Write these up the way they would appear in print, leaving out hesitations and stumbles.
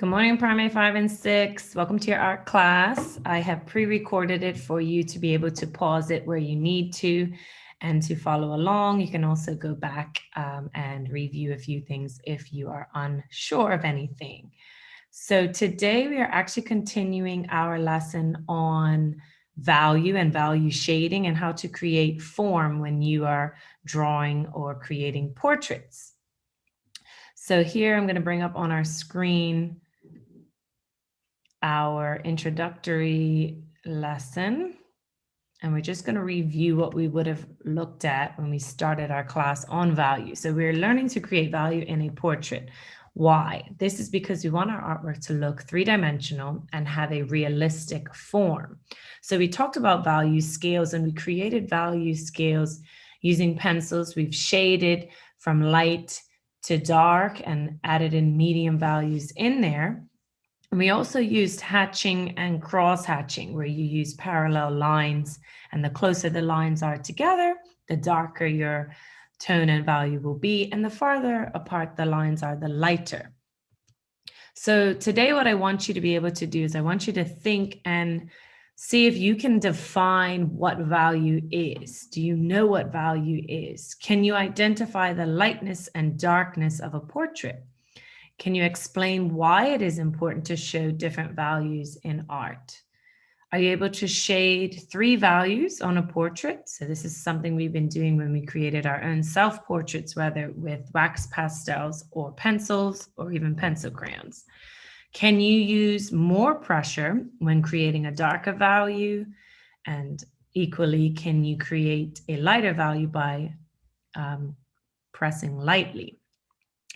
Good morning, Primary 5 and 6. Welcome to your art class. I have pre-recorded it for you to be able to pause it where you need to and to follow along. You can also go back and review a few things if you are unsure of anything. So today we are actually continuing our lesson on value and value shading and how to create form when you are drawing or creating portraits. So here I'm going to bring up on our screen our introductory lesson, and we're just going to review what we would have looked at when we started our class on value. So we're learning to create value in a portrait. Why? This is because we want our artwork to look three-dimensional and have a realistic form. So we talked about value scales, and we created value scales using pencils. We've shaded from light to dark and added in medium values in there. And we also used hatching and cross hatching, where you use parallel lines, and the closer the lines are together, the darker your tone and value will be, and the farther apart the lines are, the lighter. So today what I want you to be able to do is I want you to think and see if you can define what value is. Do you know what value is? Can you identify the lightness and darkness of a portrait? Can you explain why it is important to show different values in art? Are you able to shade three values on a portrait? So this is something we've been doing when we created our own self-portraits, whether with wax pastels or pencils or even pencil crayons. Can you use more pressure when creating a darker value? And equally, can you create a lighter value by pressing lightly?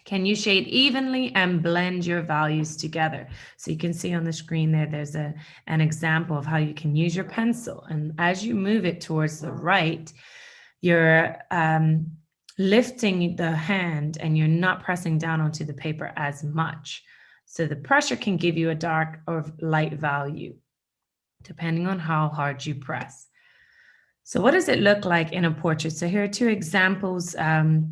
Can you shade evenly and blend your values together? So you can see on the screen there, there's an example of how you can use your pencil. And as you move it towards the right, you're lifting the hand and you're not pressing down onto the paper as much. So the pressure can give you a dark or light value, depending on how hard you press. So what does it look like in a portrait? So here are two examples,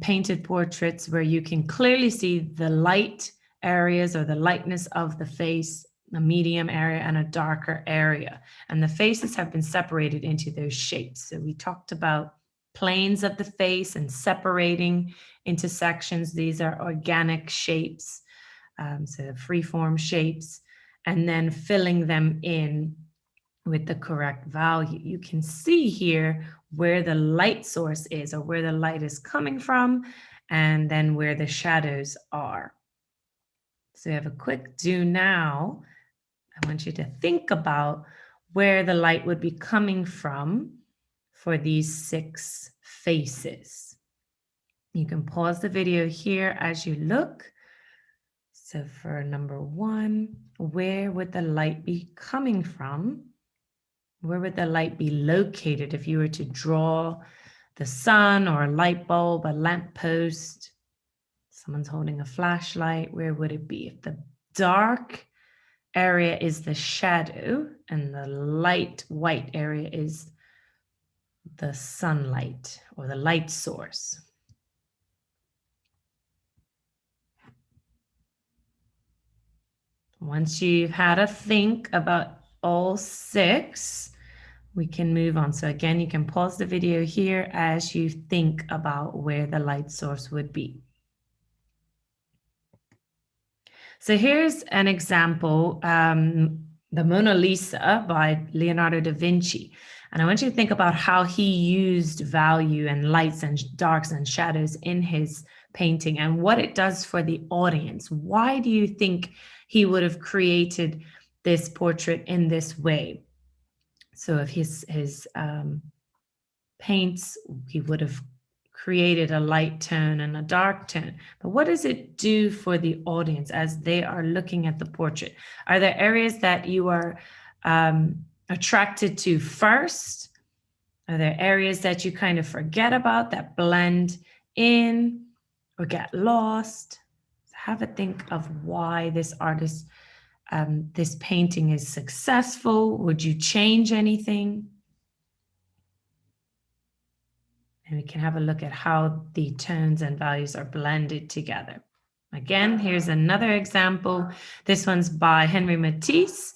painted portraits where you can clearly see the light areas or the lightness of the face, a medium area and a darker area. And the faces have been separated into those shapes. So we talked about planes of the face and separating into sections. These are organic shapes, so free-form shapes, and then filling them in with the correct value. You can see here where the light source is, or where the light is coming from, and then where the shadows are. So we have a quick do now. I want you to think about where the light would be coming from for these 6 faces. You can pause the video here as you look. So for number 1, where would the light be coming from? Where would the light be located if you were to draw the sun or a light bulb, a lamp post? Someone's holding a flashlight. Where would it be? If the dark area is the shadow and the light white area is the sunlight or the light source. Once you've had a think about all 6, we can move on. So again, you can pause the video here as you think about where the light source would be. So here's an example, the Mona Lisa by Leonardo da Vinci. And I want you to think about how he used value and lights and darks and shadows in his painting and what it does for the audience. Why do you think he would have created this portrait in this way? So if his paints, he would have created a light tone and a dark tone. But what does it do for the audience as they are looking at the portrait? Are there areas that you are attracted to first? Are there areas that you kind of forget about, that blend in or get lost? Have a think of why this artist, this painting is successful. Would you change anything? And we can have a look at how the tones and values are blended together. Again, here's another example. This one's by Henri Matisse.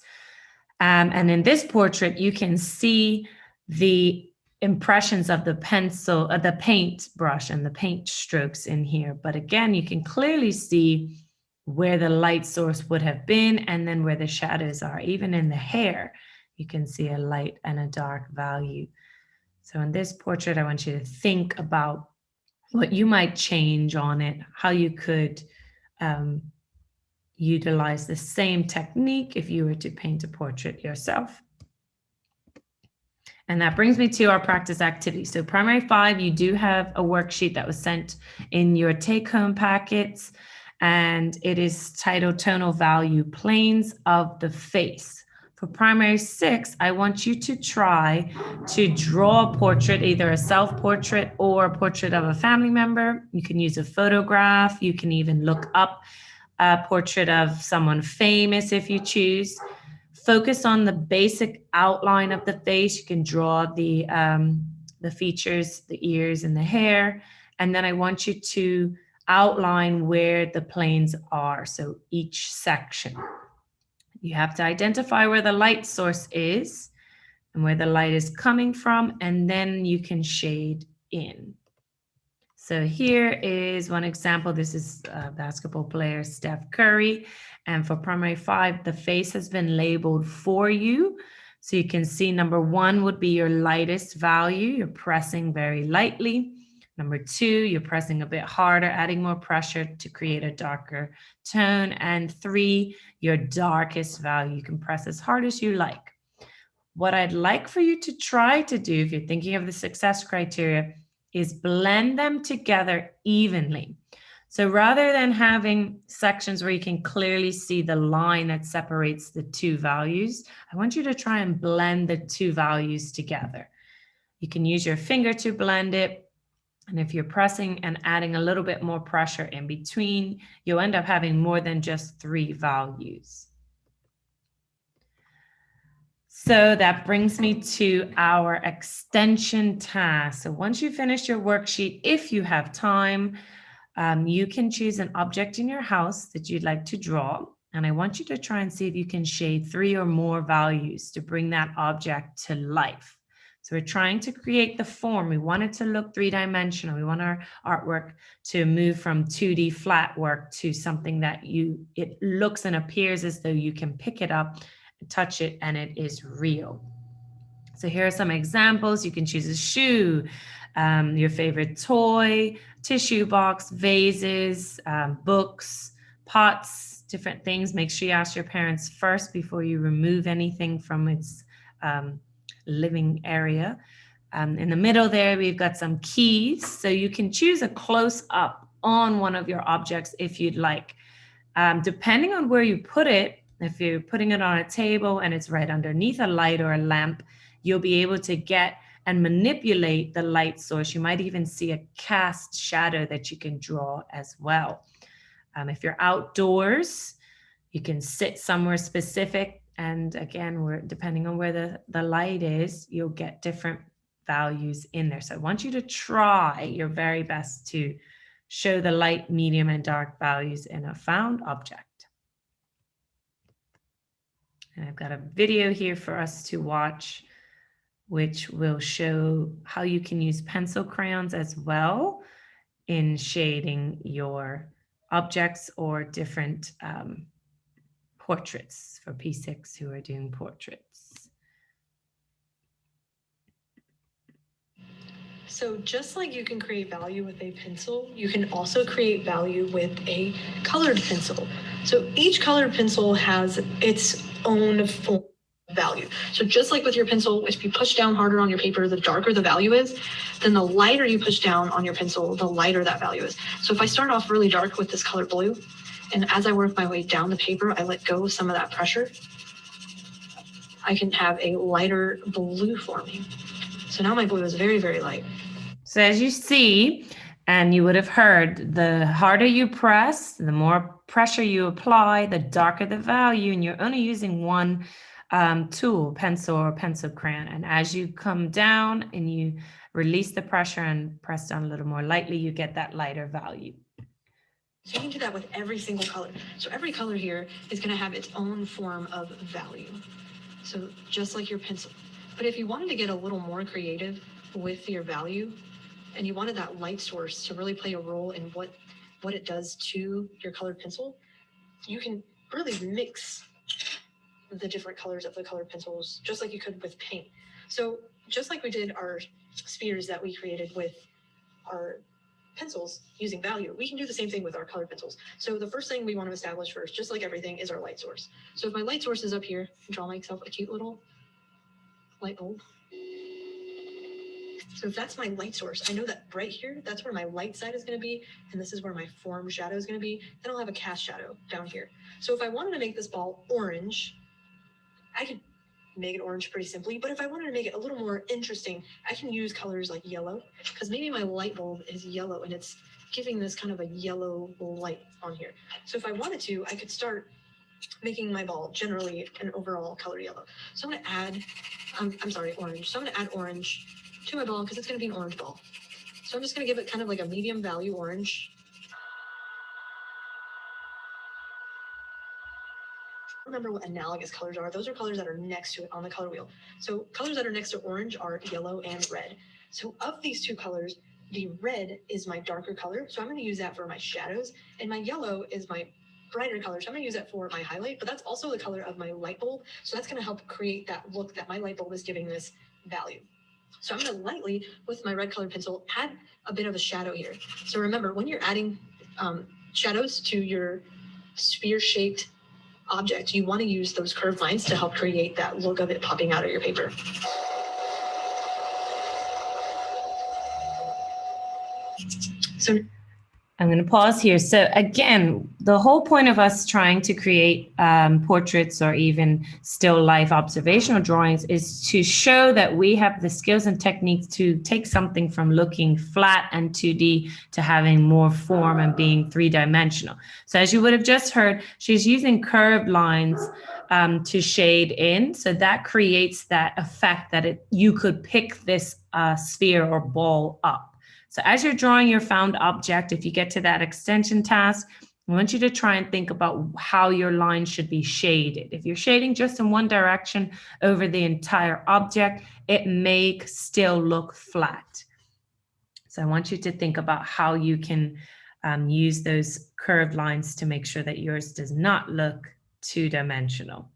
And in this portrait, you can see the impressions of the pencil, the paint brush and the paint strokes in here. But again, you can clearly see where the light source would have been and then where the shadows are. Even in the hair, you can see a light and a dark value. So in this portrait, I want you to think about what you might change on it, how you could utilize the same technique if you were to paint a portrait yourself. And that brings me to our practice activity. So primary 5, you do have a worksheet that was sent in your take-home packets, and it is titled Tonal Value Planes of the Face. For primary 6, I want you to try to draw a portrait, either a self-portrait or a portrait of a family member. You can use a photograph. You can even look up a portrait of someone famous if you choose. Focus on the basic outline of the face. You can draw the features, the ears and the hair. And then I want you to outline where the planes are. So each section. You have to identify where the light source is and where the light is coming from, and then you can shade in. So here is one example. This is basketball player Steph Curry. And for primary 5, the face has been labeled for you. So you can see number 1 would be your lightest value. You're pressing very lightly. Number 2, you're pressing a bit harder, adding more pressure to create a darker tone. And 3, your darkest value. You can press as hard as you like. What I'd like for you to try to do, if you're thinking of the success criteria, is blend them together evenly. So rather than having sections where you can clearly see the line that separates the two values, I want you to try and blend the two values together. You can use your finger to blend it. And if you're pressing and adding a little bit more pressure in between, you'll end up having more than just 3 values. So that brings me to our extension task. So once you finish your worksheet, if you have time, you can choose an object in your house that you'd like to draw. And I want you to try and see if you can shade 3 or more values to bring that object to life. So we're trying to create the form. We want it to look 3-dimensional. We want our artwork to move from 2D flat work to something that it looks and appears as though you can pick it up, touch it, and it is real. So here are some examples. You can choose a shoe, your favorite toy, tissue box, vases, books, pots, different things. Make sure you ask your parents first before you remove anything from its living area. In the middle there, we've got some keys. So you can choose a close up on one of your objects if you'd like. Depending on where you put it, if you're putting it on a table and it's right underneath a light or a lamp, you'll be able to get and manipulate the light source. You might even see a cast shadow that you can draw as well. If you're outdoors, you can sit somewhere specific. And again, depending on where the light is, you'll get different values in there. So I want you to try your very best to show the light, medium, and dark values in a found object. And I've got a video here for us to watch, which will show how you can use pencil crayons as well in shading your objects or different portraits for P6 who are doing portraits. So just like you can create value with a pencil, you can also create value with a colored pencil. So each colored pencil has its own form of value. So just like with your pencil, if you push down harder on your paper, the darker the value is, then the lighter you push down on your pencil, the lighter that value is. So if I start off really dark with this color blue, and as I work my way down the paper, I let go of some of that pressure, I can have a lighter blue forming. So now my blue is very, very light. So as you see, and you would have heard, the harder you press, the more pressure you apply, the darker the value, and you're only using one tool, pencil or pencil crayon. And as you come down and you release the pressure and press down a little more lightly, you get that lighter value. So you can do that with every single color. So every color here is going to have its own form of value. So just like your pencil. But if you wanted to get a little more creative with your value and you wanted that light source to really play a role in what it does to your colored pencil, you can really mix the different colors of the colored pencils just like you could with paint. So just like we did our spheres that we created with our pencils using value, we can do the same thing with our colored pencils. So the first thing we want to establish first, just like everything, is our light source. So if my light source is up here, draw myself a cute little light bulb. So if that's my light source, I know that right here, that's where my light side is going to be, and this is where my form shadow is going to be. Then I'll have a cast shadow down here. So if I wanted to make this ball orange, I could make it orange pretty simply, but if I wanted to make it a little more interesting, I can use colors like yellow, because maybe my light bulb is yellow and it's giving this kind of a yellow light on here. So if I wanted to, I could start making my ball generally an overall color yellow. So I'm going to add, I'm sorry, orange. So I'm going to add orange to my ball because it's going to be an orange ball. So I'm just going to give it kind of like a medium value orange. Remember what analogous colors are. Those are colors that are next to it on the color wheel. So colors that are next to orange are yellow and red. So of these two colors, the red is my darker color. So I'm going to use that for my shadows. And my yellow is my brighter color. So I'm going to use that for my highlight, but that's also the color of my light bulb. So that's going to help create that look that my light bulb is giving this value. So I'm going to lightly, with my red colored pencil, add a bit of a shadow here. So remember, when you're adding shadows to your sphere-shaped object, you want to use those curved lines to help create that look of it popping out of your paper. So I'm going to pause here. So again, the whole point of us trying to create portraits or even still life observational drawings is to show that we have the skills and techniques to take something from looking flat and 2D to having more form and being three-dimensional. So as you would have just heard, she's using curved lines to shade in. So that creates that effect that you could pick this sphere or ball up. So as you're drawing your found object, if you get to that extension task, I want you to try and think about how your line should be shaded. If you're shading just in one direction over the entire object, it may still look flat. So I want you to think about how you can use those curved lines to make sure that yours does not look two-dimensional.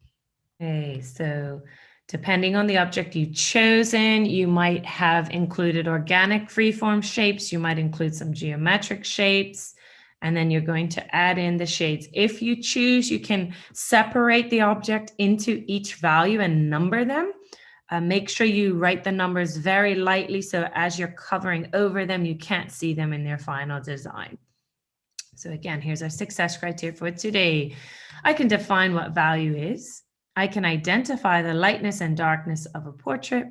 Okay, so depending on the object you've chosen, you might have included organic freeform shapes, you might include some geometric shapes, and then you're going to add in the shades. If you choose, you can separate the object into each value and number them. Make sure you write the numbers very lightly so as you're covering over them, you can't see them in their final design. So again, here's our success criteria for today. I can define what value is. I can identify the lightness and darkness of a portrait.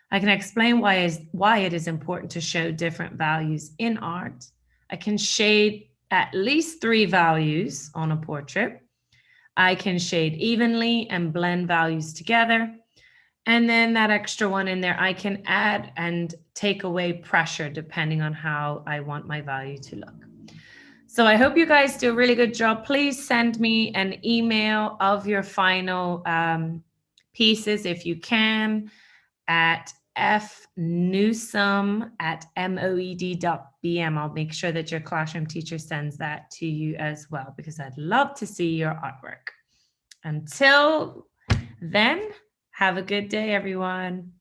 I can explain why it is important to show different values in art. I can shade at least 3 values on a portrait. I can shade evenly and blend values together. And then that extra one in there, I can add and take away pressure depending on how I want my value to look. So I hope you guys do a really good job. Please send me an email of your final pieces if you can at fnewsome@moed.bm. I'll make sure that your classroom teacher sends that to you as well because I'd love to see your artwork. Until then, have a good day, everyone.